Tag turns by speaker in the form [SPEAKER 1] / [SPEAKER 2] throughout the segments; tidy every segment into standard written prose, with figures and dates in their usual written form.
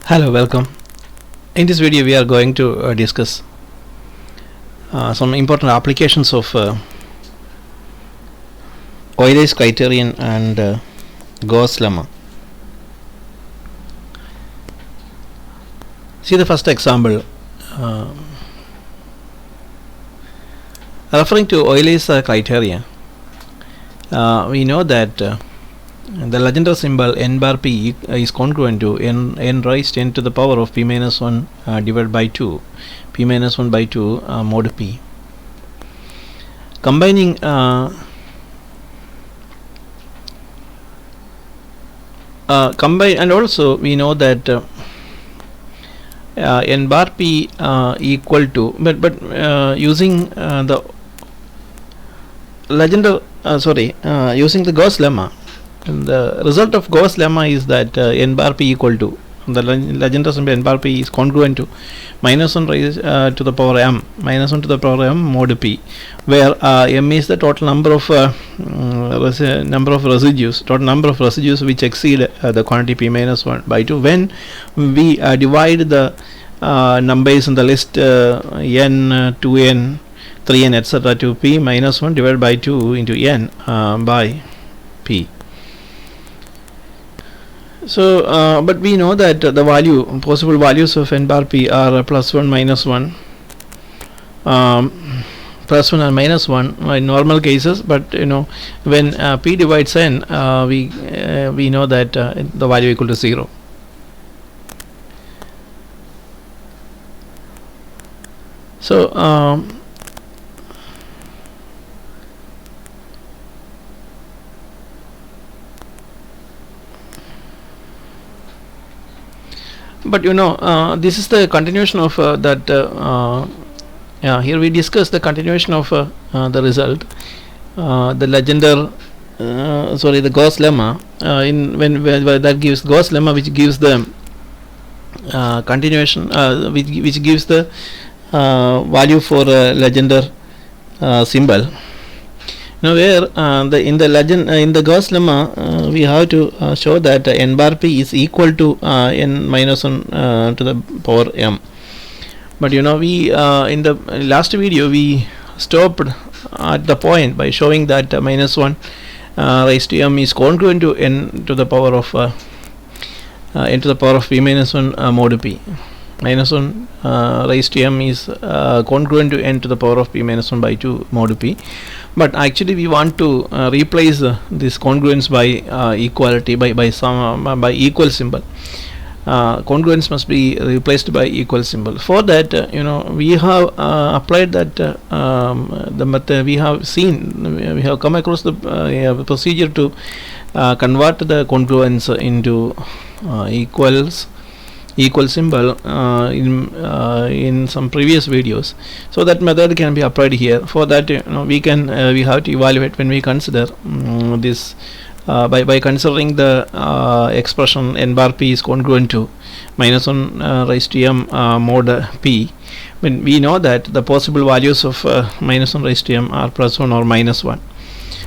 [SPEAKER 1] Hello, welcome. In this video we are going to discuss some important applications of Eulers criterion and Gauss Lemma. See the first example. Referring to Eulers criterion, we know that the Legendre symbol n bar p is congruent to n raised to n to the power of p minus 1 divided by 2, p minus 1 by 2 mod p. Combining and also we know that n bar p equal to but using the Legendre using the Gauss Lemma. The result of Gauss Lemma is that n bar p equal to the Legendre symbol n bar p is congruent to minus 1 raised to the power m mod p, where m is the total number of residues, which exceed the quantity p minus 1 by 2 when we divide the numbers in the list n, 2n, 3n etc. to p minus 1 divided by 2 into n by p. So, but we know that the possible values of n bar p are plus 1, minus 1, plus 1 and minus 1 in normal cases. But you know, when p divides n, we know that the value equal to 0. So, but you know, this is the continuation of here we discuss the continuation of the result, the Legendre the Gauss Lemma, when that gives Gauss Lemma, which gives the continuation, which gives the value for Legendre symbol. Now where in the Gauss Lemma we have to show that n bar p is equal to n minus 1 to the power m. But you know, we in the last video we stopped at the point by showing that minus 1 raised to m is congruent to n to the power of p minus 1 mod p. Minus 1 raised to m is congruent to n to the power of p minus 1 by 2 mod p. But actually we want to replace this congruence by equality, by equal symbol. Congruence must be replaced by equal symbol. For that, you know, we have applied that the method. We have come across the procedure to convert the congruence into equal symbol in some previous videos. So that method can be applied here. For that, you know, we have to evaluate when we consider this by considering the expression n bar p is congruent to minus 1 raised to m mod p. When we know that the possible values of minus 1 raised to m are plus 1 or minus 1,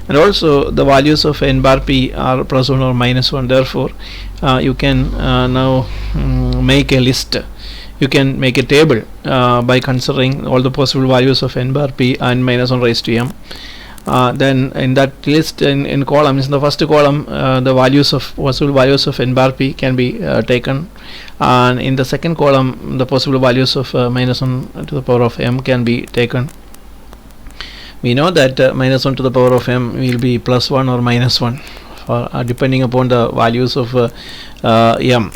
[SPEAKER 1] and also the values of n bar p are plus 1 or minus 1. Therefore, you can now make a list. You can make a table by considering all the possible values of n bar p and minus 1 raised to m. Then in that list, in columns, in the first column, the possible values of n bar p can be taken, and in the second column, the possible values of minus 1 to the power of m can be taken. We know that minus 1 to the power of m will be plus 1 or minus 1 for, depending upon the values of m.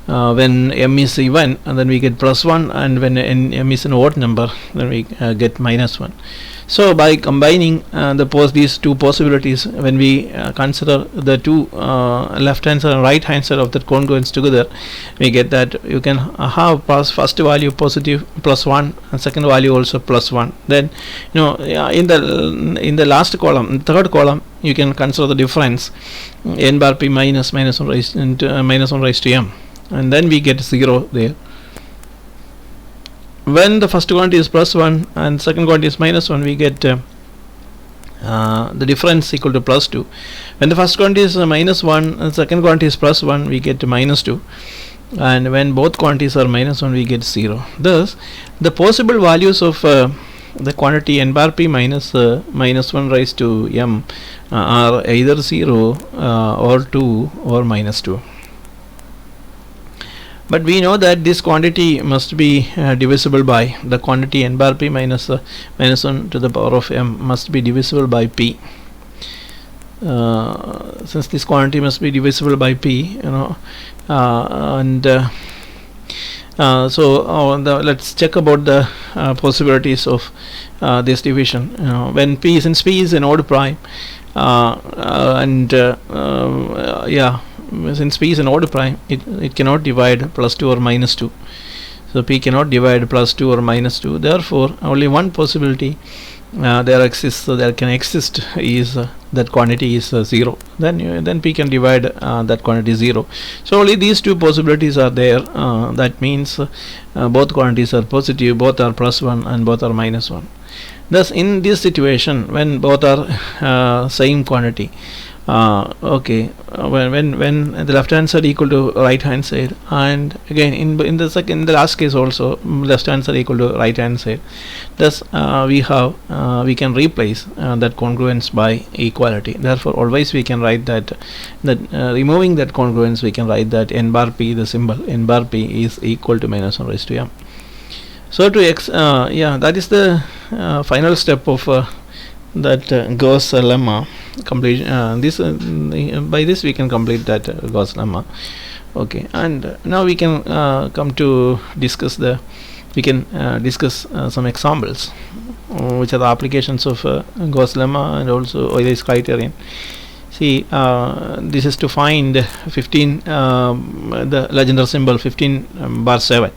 [SPEAKER 1] When m is even, and then we get plus 1, and when m is an odd number, then we get minus 1. So by combining these two possibilities, when we consider the two left hand side and right hand side of that congruence together, we get that you can have first value positive plus 1 and second value also plus 1. Then, you know, in the last column, third column, you can consider the difference n bar p minus 1 raised to m, and then we get 0 there. When the first quantity is plus 1 and second quantity is minus 1, we get the difference equal to plus 2. When the first quantity is minus 1 and second quantity is plus 1, we get minus 2. and when both quantities are -1 we get 0. Thus the possible values of the quantity n bar p minus -1 raised to m are either 0 or 2 or -2. But we know that this quantity must be divisible by the quantity n bar p minus 1 to the power of m must be divisible by p. Since this quantity must be divisible by p, let's check about the possibilities of this division. Since p is an odd prime, since p is an odd prime, it cannot divide +2 or -2. So p cannot divide +2 or -2. Therefore, only one possibility there can exist is that quantity is 0. Then p can divide that quantity 0. So only these two possibilities are there. That means both quantities are positive, both are +1 and both are -1. Thus in this situation, when both are same quantity, when the left hand side equal to right hand side, and again in the last case also left hand side equal to right hand side, thus we can replace that congruence by equality. Therefore always we can write that removing that congruence, we can write that n bar p, the symbol n bar p is equal to -1 raised to m. So that is the final step of that Gauss Lemma complete. By this we can complete that Gauss Lemma. Okay, and now we can come to discuss some examples, which are the applications of Gauss Lemma and also Eulers criterion. See, this is to find 15 the Legendre symbol 15 bar 7.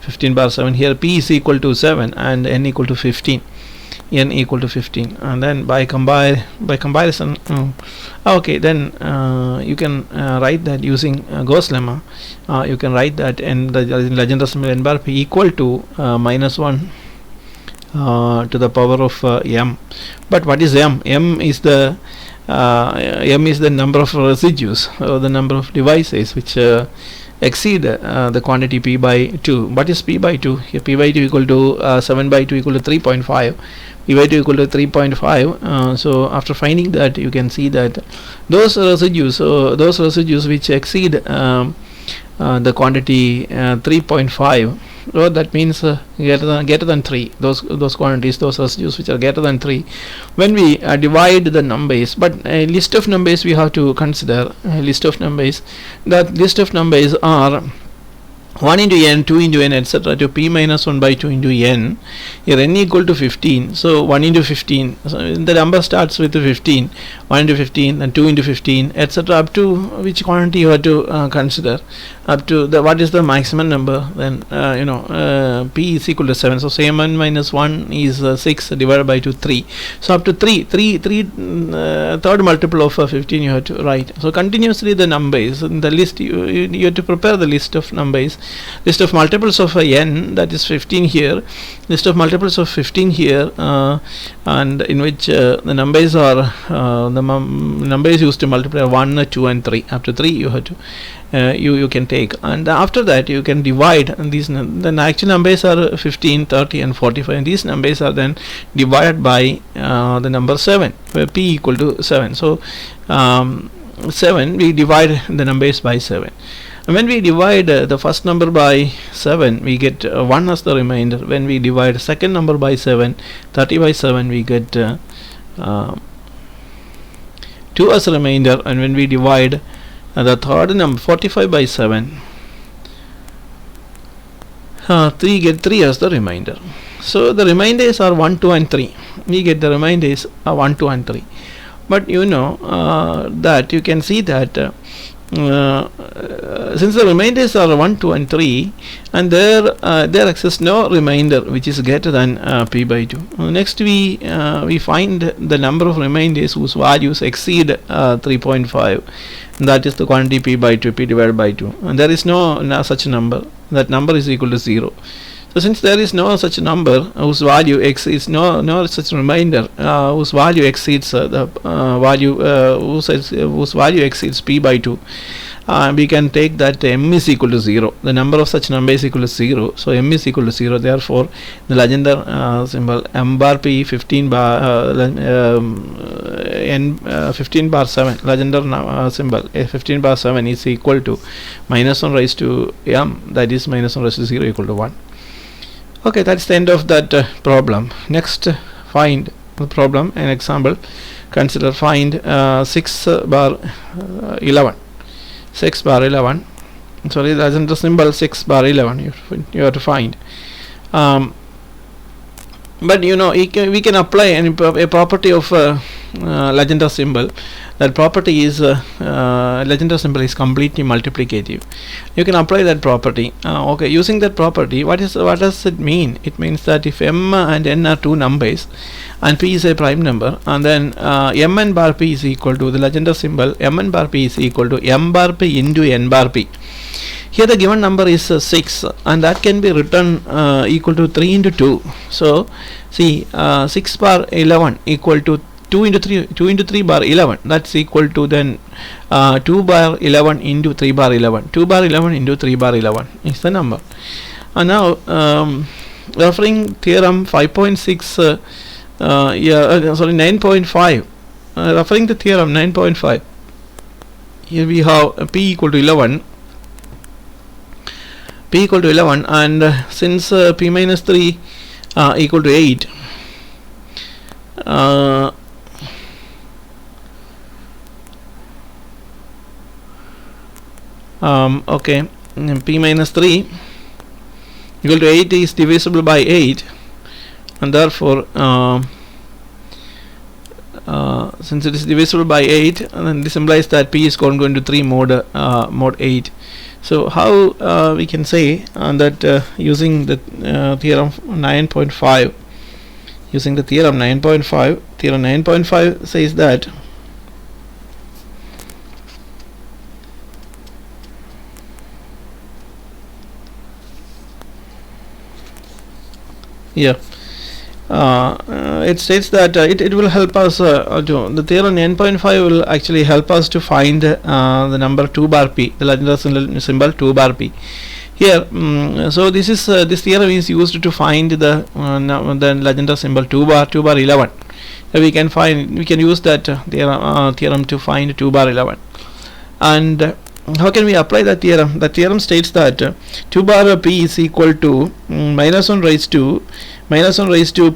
[SPEAKER 1] 15 bar 7. Here p is equal to 7 and n equal to 15. N equal to 15, and then by comparison, then you can write that using Gauss Lemma. You can write that in the Legendre symbol n bar p equal to -1 to the power of m. But what is m? M is the number of residues, or the number of devices which exceed the quantity p by 2. What is p by 2? Here p by 2 equal to 7 by 2 equal to 3.5. p by 2 equal to 3.5. So after finding that, you can see that those residues which exceed the quantity 3.5, that means greater than 3, those quantities, those residues which are greater than 3, when we divide the numbers. But a list of numbers we have to consider. A list of numbers, that list of numbers are 1 into n, 2 into n, etc. to p minus 1 by 2 into n. Here n equal to 15, so 1 into 15, so the number starts with 15, 1 into 15, then 2 into 15, etc. up to which quantity you have to consider, up to what is the maximum number. Then p is equal to 7, so 7 minus 1 is 6 divided by 2, 3. So up to 3 third multiple of 15 you have to write. So continuously the numbers in the list, you have to prepare the list of numbers, list of multiples of n, that is 15 here, list of multiples of 15 here, and in which the numbers are numbers used to multiply 1, 2 and 3. After 3 you have to you can take, and after that you can divide these. The actual numbers are 15, 30 and 45, and these numbers are then divided by the number 7, where p equal to 7. So 7, we divide the numbers by 7. And when we divide the first number by 7, we get 1 as the remainder. When we divide second number by 7, 30 by 7, we get 2 as a remainder. And when we divide the third number 45 by 7, 3 as the remainder. So the remainders are 1, 2 and 3. We get the remainders are 1, 2 and 3. But that you can see that since the remainders are 1, 2 and 3, and there exists no remainder which is greater than p by 2. Next we find the number of remainders whose values exceed 3.5. That is the quantity p by 2, p divided by 2, and there is no such number. That number is equal to 0. So since there is no such number whose value exceeds, no such remainder whose value exceeds the value whose value exceeds p by 2, we can take that m is equal to 0. The number of such number is equal to 0. So m is equal to 0. Therefore, the Legendre symbol m bar p 15 bar n 15 bar 7 Legendre symbol 15 bar 7 is equal to minus 1 raised to m, that is minus 1 raised to 0 equal to 1. Okay, that's the end of that problem. Next, find the problem. An example. Consider find 6 bar 11. 6 bar 11. Sorry, the Legendre symbol 6 bar 11. You have to find. But you know, we can apply a property of Legendre symbol. That property is Legendre symbol is completely multiplicative. You can apply that property. Okay, using that property, what does it mean? It means that if m and n are two numbers and p is a prime number, and then mn bar p is equal to the Legendre symbol mn bar p is equal to m bar p into n bar p. Here the given number is 6, and that can be written equal to 3 into 2. So see, 6 bar 11 equal to 2 into 3 bar 11, that's equal to then 2 bar 11 into 3 bar 11. 2 bar 11 into 3 bar 11 is the number. And now referring theorem 5.6 9.5, referring the theorem 9.5, here we have p equal to 11, and since p minus 3 equal to 8, okay, p minus 3 equal to 8 is divisible by 8, and therefore since it is divisible by 8, then this implies that p is congruent to 3 mod 8. So how we can say that using the theorem 9.5, using the theorem 9.5, theorem 9.5 says that it states that it will help us the theorem 9.5 will actually help us to find the number 2 bar p, the Legendre symbol 2 bar p. Here, so this theorem is used to find the Legendre symbol 2 bar 11. We can use that theorem to find 2 bar 11. And how can we apply that theorem? The theorem states that 2 bar p is equal to minus 1 raised to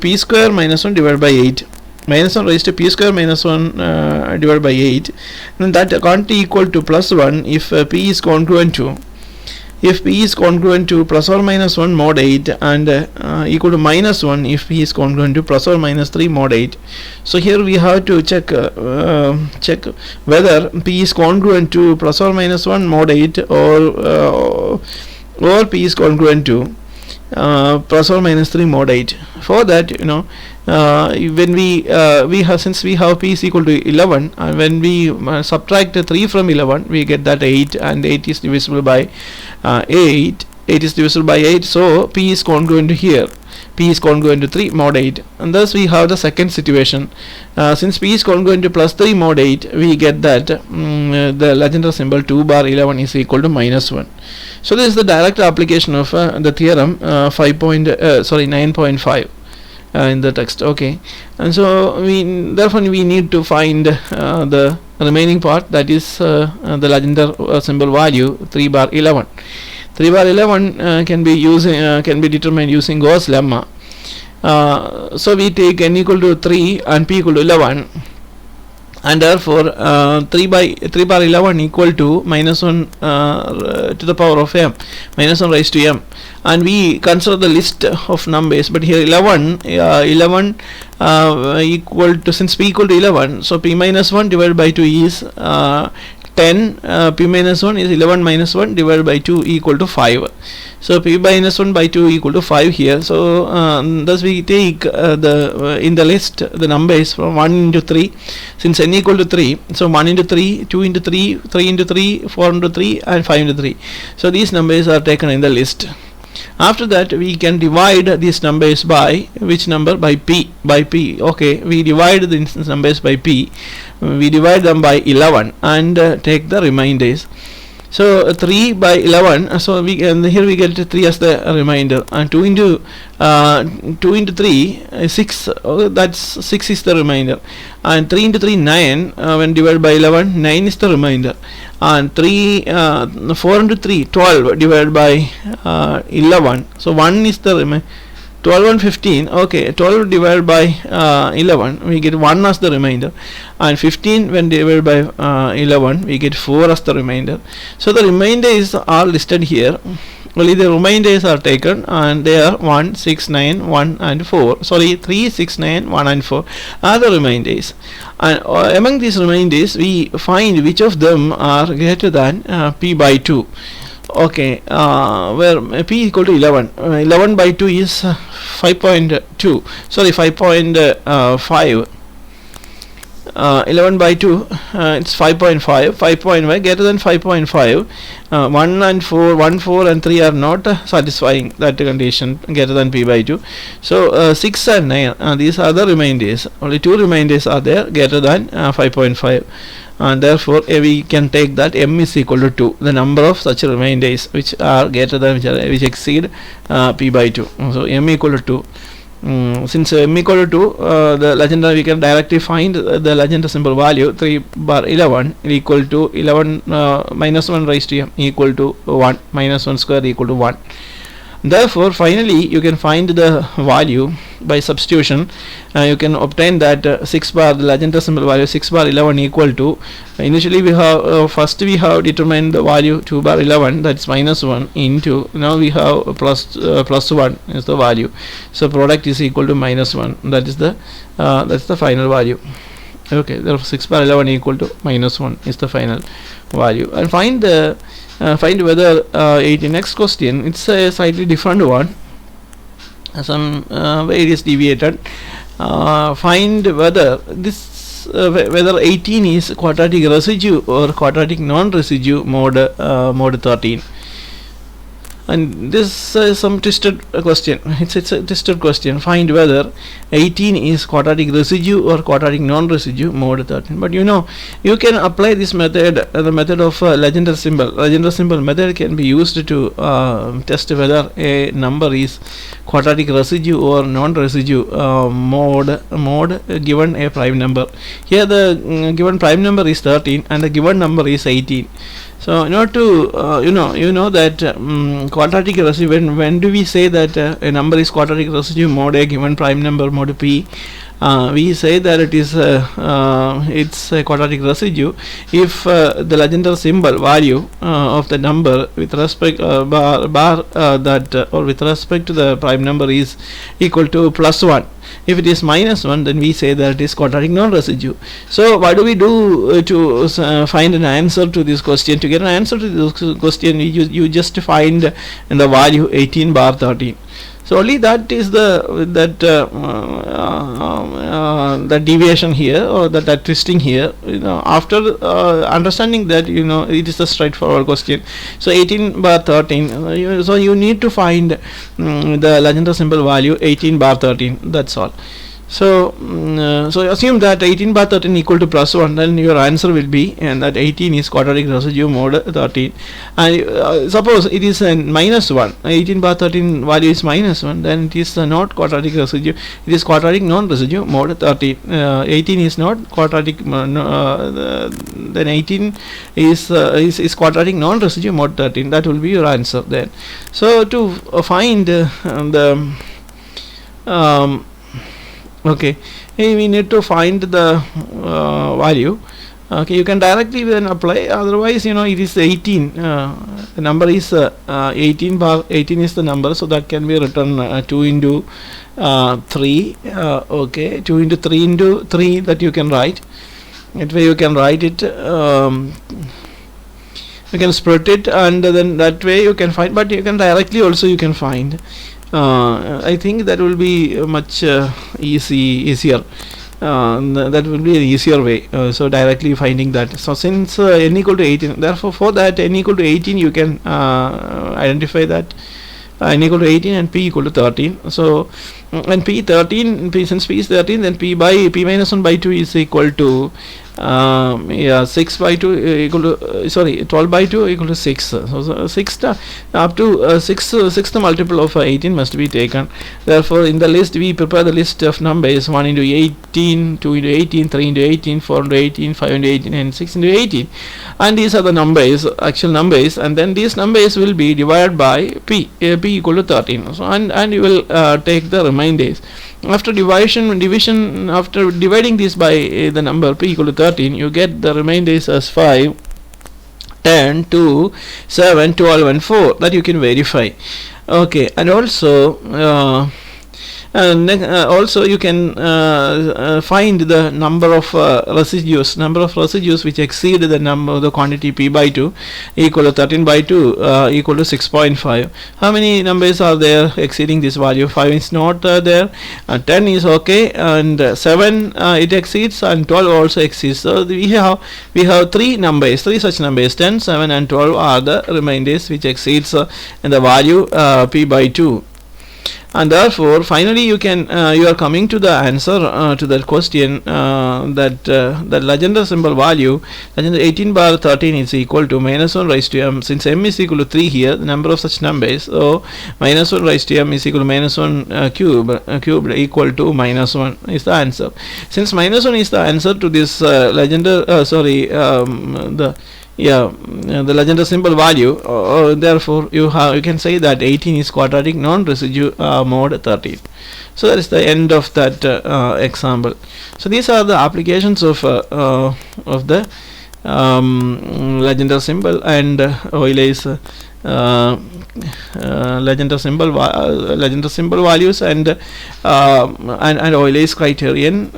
[SPEAKER 1] p square minus 1 divided by 8. Minus 1 raised to p square minus 1 divided by 8. And that quantity equal to plus 1 if p is congruent to plus or minus 1 mod 8, and equal to minus 1 if p is congruent to plus or minus 3 mod 8. So here we have to check whether p is congruent to plus or minus 1 mod 8 or p is congruent to plus or minus 3 mod 8. For that, you know, when we have, since we have p is equal to 11, and when we subtract 3 from 11, we get that 8, and 8 is divisible by 8 is divisible by 8. So p is congruent to here, p is congruent to 3 mod 8, and thus we have the second situation. Since p is congruent to plus 3 mod 8, we get that the Legendre symbol 2 bar 11 is equal to minus 1. So this is the direct application of the theorem 9.5 in the text. Okay, and so therefore we need to find the remaining part, that is the Legendre symbol value 3 bar 11. 3 bar 11 can be determined using Gauss Lemma. So we take n equal to 3 and p equal to 11, and therefore 3 bar 11 equal to minus 1 to the power of m, minus 1 raised to m, and we consider the list of numbers. But here 11 equal to, since p equal to 11, so p minus 1 divided by 2 is 10. P minus 1 is 11 minus 1 divided by 2 equal to 5. So p minus 1 by 2 equal to 5 here. So thus we take in the list the numbers from 1 into 3, since n equal to 3. So 1 into 3, 2 into 3, 3 into 3, 4 into 3, and 5 into 3. So these numbers are taken in the list. After that, we can divide these numbers by which number? By p. Okay, we divide these numbers by p. We divide them by 11 and take the remainders. So 3 by 11, so we here we get 3 as the remainder, and 2 into 3 is 6, that's 6 is the remainder, and 3 into 3 9, when divided by 11 9 is the remainder, and 4 into 3 12 divided by 11, so 1 is the remainder. 12 and 15, okay, 12 divided by 11, we get 1 as the remainder, and 15 when divided by 11, we get 4 as the remainder. So the remainders are listed here. Only the remainders are taken, and they are 1, 6, 9, 1 and 4. Sorry, 3, 6, 9, 1 and 4 are the remainders. And among these remainders, we find which of them are greater than p by 2. Okay, where p equal to 11. 11 by 2 is 5.2. Sorry, 5.5. 11 by 2, it's 5.5. 5.5 greater than 5.5. 1 and 4, 1, 4 and 3 are not satisfying that condition, greater than p by 2. So 6 and 9, these are the remainders. Only 2 remainders are there greater than 5.5. And therefore we can take that m is equal to 2, the number of such remainders which are greater than, which exceed p by 2. So m equal to 2. Since m equal to 2, the Legendre, we can directly find the Legendre symbol value 3 bar 11 equal to 11 minus 1 raised to m equal to 1, minus 1 square equal to 1. Therefore finally you can find the value by substitution. You can obtain that 6 bar, the Legendre symbol value 6 bar 11 equal to, initially we have first we have determined the value 2 bar 11, that's minus 1, into, now we have plus 1 is the value, so product is equal to minus 1. That is the that's the final value. Okay, therefore 6 bar 11 equal to minus 1 is the final value. And find the find whether 18, next question, it's a slightly different one, some way it is deviated. Find whether this whether 18 is quadratic residue or quadratic non-residue mode 13. And this is some twisted question. It's a twisted question. Find whether 18 is quadratic residue or quadratic non-residue mode 13. But you know, you can apply this method, the method of Legendre symbol. Legendre symbol method can be used to test whether a number is quadratic residue or non-residue mode given a prime number. Here the given prime number is 13 and the given number is 18. So in order to you know that quadratic residue, when do we say that a number is quadratic residue mode a given prime number mode p? We say that it is it's a quadratic residue if the Legendre symbol value of the number with respect that or with respect to the prime number is equal to plus 1. If it is minus 1, then we say that it is quadratic non-residue. So what do we do to find an answer to this question? To get an answer to this question, you just find in the value 18 bar 13. So only that is the deviation here, or that twisting here. You know, after understanding that, you know, it is a straightforward question. So 18 bar 13. So you need to find the Legendre symbol value 18 bar 13. That's all. So so assume that 18 bar 13 equal to plus 1, then your answer will be, and that 18 is quadratic residue mode 13. And suppose it is minus 1, 18 bar 13 value is minus 1, then it is not quadratic residue, it is quadratic non-residue mode 13. 18 is not quadratic, then 18 is quadratic non-residue mode 13. That will be your answer then. So to find the okay, we need to find the value. Okay, you can directly then apply, otherwise, you know, it is 18, the number is 18 bar 18 is the number, so that can be written 2 into 3, okay, 2 into 3 into 3, that you can write. That way you can write it, you can split it, and then that way you can find, but you can directly also you can find. I think that will be much easier. That will be an easier way. So directly finding that. So since n equal to 18, therefore for that n equal to 18, you can identify that n equal to 18 and p equal to 13. So and p 13, since p is 13, then p minus 1 by 2 is equal to yeah, 6 by 2 equal to sorry 12 by 2 equal to 6. So 6 up to 6th multiple of 18 must be taken. Therefore in the list we prepare the list of numbers 1 into 18, 2 into 18, 3 into 18, 4 into 18, 5 into 18 and 6 into 18, and these are the numbers, actual numbers, and then these numbers will be divided by p equal to 13. So and you will take the remainders. After division after dividing this by the number p equal to 13, you get the remainders as 5, 10, 2, 7, 12 and 4, that you can verify. Okay, and also also you can find the number of residues which exceed the quantity p by 2 equal to 13 by 2 equal to 6.5. how many numbers are there exceeding this value? 5 is not there, 10 is okay, and 7 it exceeds, and 12 also exceeds. So we have three such numbers, 10, 7 and 12 are the remainders which exceeds in the value p by 2. And therefore finally you are coming to the answer to that question, that the Legendre symbol value, Legendre 18 bar 13 is equal to minus 1 raised to m. Since m is equal to 3 here, the number of such numbers, so minus 1 raised to m is equal to minus 1 cubed equal to minus 1 is the answer. Since minus 1 is the answer to this Legendre the Legendre symbol value, therefore you can say that 18 is quadratic non-residue mode 13. So that is the end of that example. So these are the applications of the Legendre symbol and Euler's Legendre symbol values and Euler's criterion,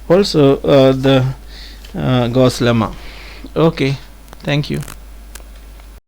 [SPEAKER 1] also the Gauss Lemma. Okay, thank you.